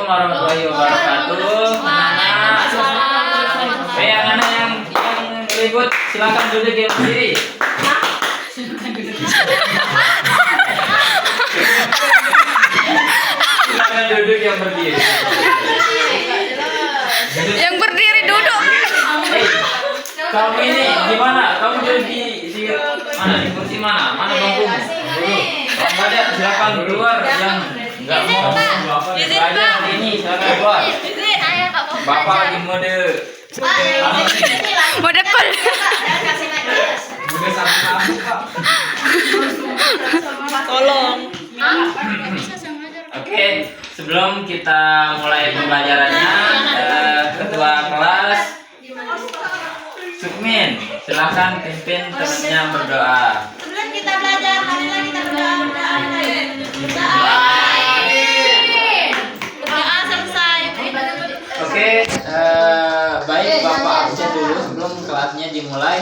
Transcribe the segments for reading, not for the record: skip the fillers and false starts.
Assalamualaikum warahmatullahi wabarakatuh. Anak-anak. Anak-anak yang ribut silakan duduk yang berdiri. Silakan duduk yang berdiri. Yang berdiri duduk. Kamu ini gimana? Kamu duduk di mana? Di kursi mana? Mana bangkumu? Kalau ada silakan keluar yang nggak mau belajar hari ini silakan keluar. Bapak lagi mode Mode cool. mode sama-sama Pak. Tolong. Oke, sebelum kita mulai pembelajarannya, ketua kelas Sukmin, silahkan pimpin temannya berdoa. Sebelum kita belajar, marilah kita berdoa. Berdoa selesai. Oke, baik Bapak absen dulu sebelum kelasnya dimulai.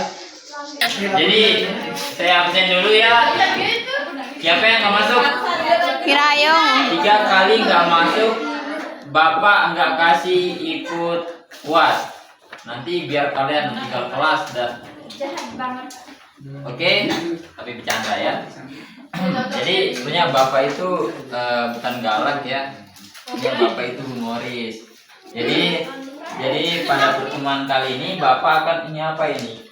Jadi saya absen dulu ya. Siapa yang nggak masuk? Kirayong. 3 kali nggak masuk, Bapak nggak kasih ikut UAS. Nanti biar kalian tinggal kelas dan oke, tapi bercanda ya. Jadi sebenarnya Bapak itu bukan galak ya, Bapak itu humoris. Jadi pada pertemuan kali ini Bapak akan ini apa ini?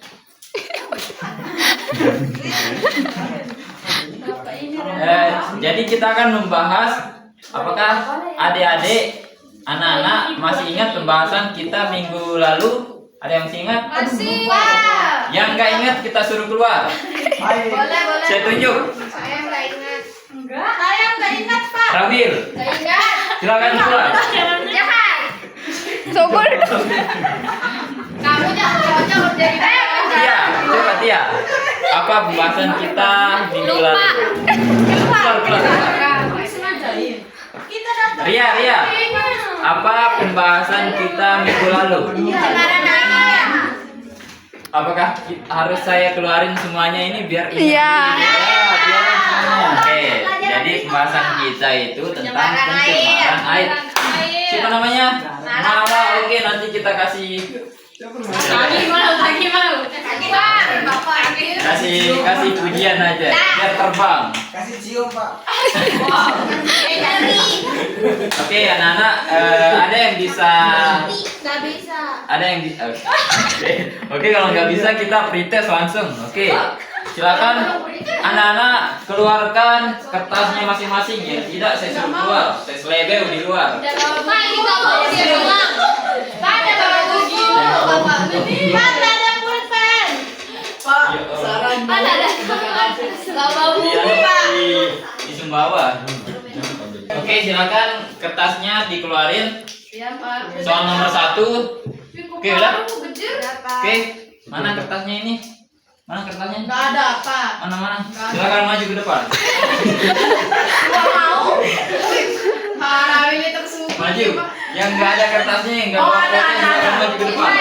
Jadi kita akan membahas apakah adik-adik anak-anak masih ingat pembahasan kita minggu lalu? Ada yang masih ingat? Masih. Yang nggak ingat kita suruh keluar. Boleh. Saya tunjuk. Saya nggak ingat. Enggak. Saya nggak ingat, Pak. Ramil, Nggak ingat. silakan keluar. Jahat. Sobol. Kamu jangan jadi Tia, coba Tia. Apa pembahasan kita minggu lalu? Keluar. Kita datang. Ria. Apa pembahasan kita minggu lalu? Pencemaran air. Apakah harus saya keluarin semuanya ini biar ingat? Iya. Biarin semuanya. Oke, jadi pembahasan kita itu tentang pencemaran air. Siapa namanya? Mama. Oke, nanti kita kasih kasih pujian aja biar terbang. Kasih cium Pak. Oke, anak-anak, ada yang bisa? Nggak bisa. Ada yang bisa? Oke, kalau nggak bisa kita pretest langsung. Oke, silakan anak-anak keluarkan kertasnya masing-masing ya. Tidak, saya suruh keluar. Saya selebeu di luar. Pak, ini nggak mau dia doang. Pak, ada buku. Pak, ada pulpen. Pak, saran Pak, ada nggak mau buku, Iya, Pak. di Sumbawa. Oke, silakan kertasnya dikeluarin. Iya, Pak. Soal nomor 1. Oke, udah? Pak. Oke, mana kertasnya ini? Mana kertasnya? Nggak ada, Pak. Mana? Silakan maju ke depan. Nggak mau. Parah ini tersusun. Maju. Yang nggak ada kertasnya, yang nggak bawa kertasnya, silakan maju ke depan.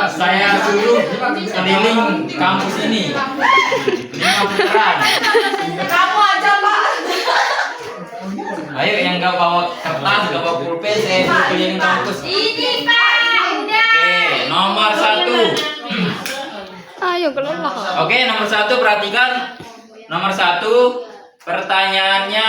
Saya suruh keliling kampus ini 5 putaran. Kamu aja, Pak. Ayo yang nggak bawa kertas, nggak bawa pulpen, saya suruh keliling kampus. Ini, Pak. Udah. Oke, nomor 1. Ayo keluar. Oke, nomor 1 perhatikan. Nomor 1 pertanyaannya,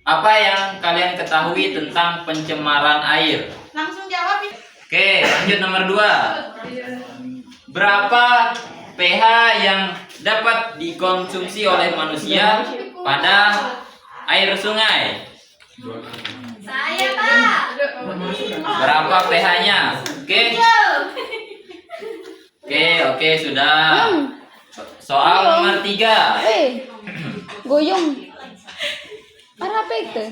apa yang kalian ketahui tentang pencemaran air? Langsung jawab. Oke, lanjut nomor 2. Berapa pH yang dapat dikonsumsi oleh manusia pada air sungai? Saya, Pak. Berapa pH-nya? Oke, sudah. Soal nomor 3. Goyong. Para apa itu?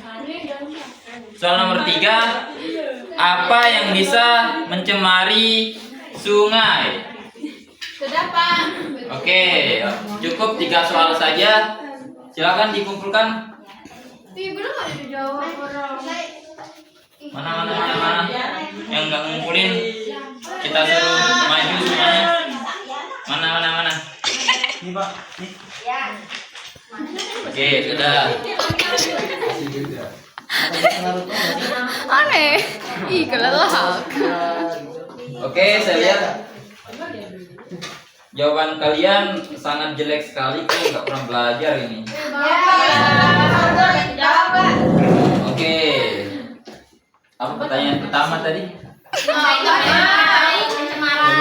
Soal nomor 3. Apa yang bisa mencemari sungai? Sudah, Pak. Oke, cukup 3 soal saja. Silakan dikumpulkan. Belum ada dijawab orang. Mana? Yang nggak ngumpulin kita suruh maju semuanya. Mana? Ini Pak. Nih. Oke, sudah. Aneh. Ih, kelelak. Oke, saya lihat jawaban kalian sangat jelek sekali. Kalian nggak pernah belajar ini. Oke. Apa pertanyaan pertama tadi?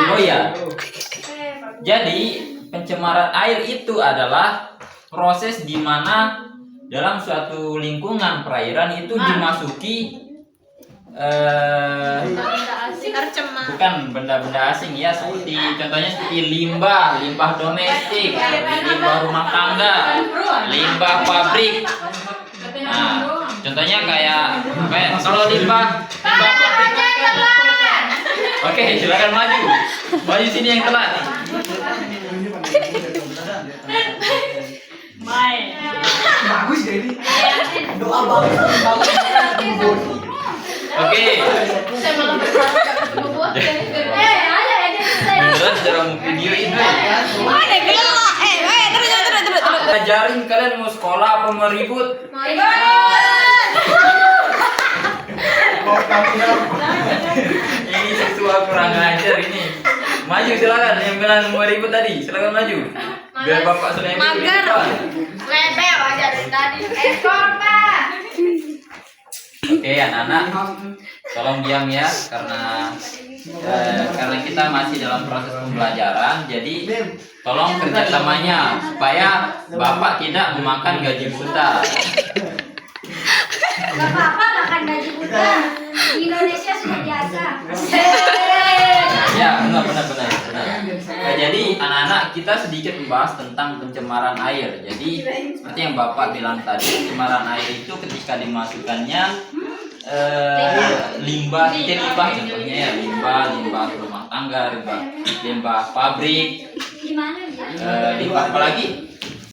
Oh ya. Jadi pencemaran air itu adzlah proses di mana dalam suatu lingkungan perairan itu dimasuki bukan benda-benda asing ya, seperti contohnya seperti limbah domestik, limbah rumah tangga, limbah pabrik. Nah, contohnya kayak kalau limbah pabrik. Oke, silakan maju sini yang telat. Bagus jadi. Doa bagus. Oke. Beneran cara video itu. Aneh, kelelak. Terus. Ajarin kalian mau sekolah apa mau ribut? Ini siswa kurang ajar ini. Maju silakan, yang bilang mau ribut tadi, silakan maju. Biar bapak sudah yang Mager. Oke, anak-anak, tolong diam ya, karena kita masih dalam proses pembelajaran. Jadi tolong kerjasamanya supaya bapak tidak memakan gaji buta. Gak apa-apa makan gaji buta. Di Indonesia sudah biasa. Ya, benar. Jadi anak-anak, kita sedikit membahas tentang pencemaran air. Jadi seperti yang bapak bilang tadi, pencemaran air itu ketika dimasukkannya limbah contohnya ya, limbah rumah tangga, limbah pabrik, Gimana ya? limbah apa lagi?